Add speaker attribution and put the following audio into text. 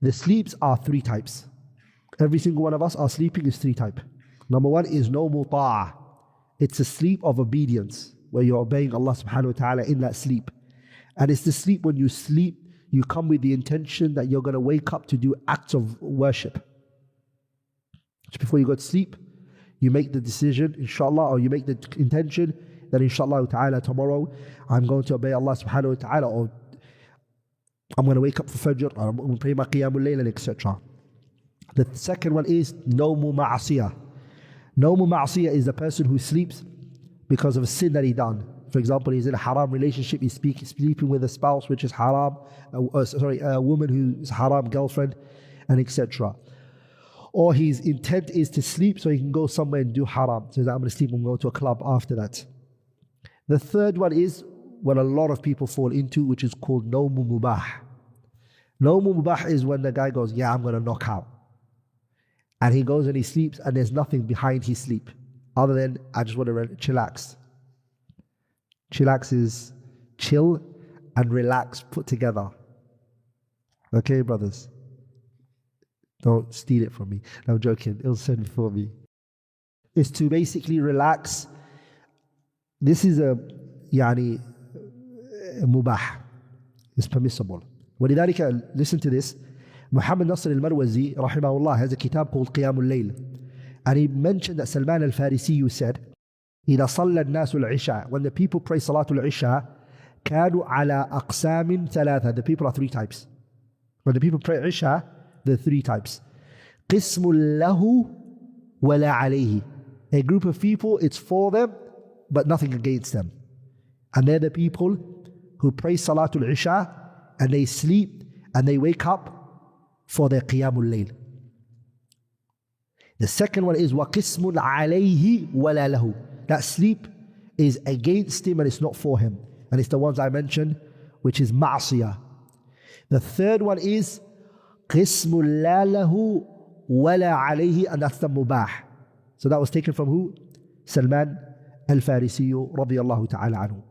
Speaker 1: The sleeps are three types. Every single one of us are sleeping is three types. Number one is nawmu ta'ah. It's a sleep of obedience, where you're obeying Allah subhanahu wa ta'ala in that sleep. And it's the sleep when you sleep, you come with the intention that you're going to wake up to do acts of worship. Just before you go to sleep, you make the decision, inshallah, or you make the intention that inshallah ta'ala tomorrow I'm going to obey Allah subhanahu wa ta'ala, or I'm going to wake up for Fajr, or I'm going to pray my 𝗨𝗀𝗮𝗃, and etc. The second one is 𝗨𝗀 مَعْصِيَةٌ. 𝗨𝗀 مَعْصِيَةٌ is the person who sleeps because of a sin that he done. For example, he's in a haram relationship, he's sleeping with a spouse which is haram, a woman who's haram girlfriend, and etc. Or his intent is to sleep so he can go somewhere and do haram. So I'm going to sleep and go to a club after that. The third one is what a lot of people fall into, which is called 𝗨𝗀 مُبَاح. 𝗨𝗀 مُبَاح is when the guy goes, yeah, I'm going to knock out. And he goes and he sleeps and there's nothing behind his sleep other than, I just want to chillax. Chillax is chill and relax put together. Okay, brothers? Don't steal it from me. No, I'm joking. It'll send for me. It's to basically relax. This is a mubah. It's permissible. ولذلك, listen to this. Muhammad Nasr al-Marwazi, rahimahullah, has a kitab called 𝗨𝗀𝗀𝗃𝗵. And he mentioned that 𝗨𝗀𝗻 al-Farisi said, إذا صلى الناس العشاء, when the people pray Salatul Isha, كانوا على أقسام ثلاثة. The people are three types. When the people pray Isha, there are three types. قسم له ولا عليه. A group of people, it's for them, but nothing against them. And they're the people who pray Salatul Isha, and they sleep, and they wake up for their Qiyamul Layl. The second one is وَقِسْمٌ عَلَيْهِ وَلَا لَهُ. That sleep is against him and it's not for him. And it's the ones I mentioned, which is ma'asiyah. The third one is قِسْمٌ لَا لَهُ وَلَا عَلَيْهِ, and that's the mubah. So that was taken from who? 𝗨𝗀𝗻 al-Farisi radiyallahu ta'ala anhu.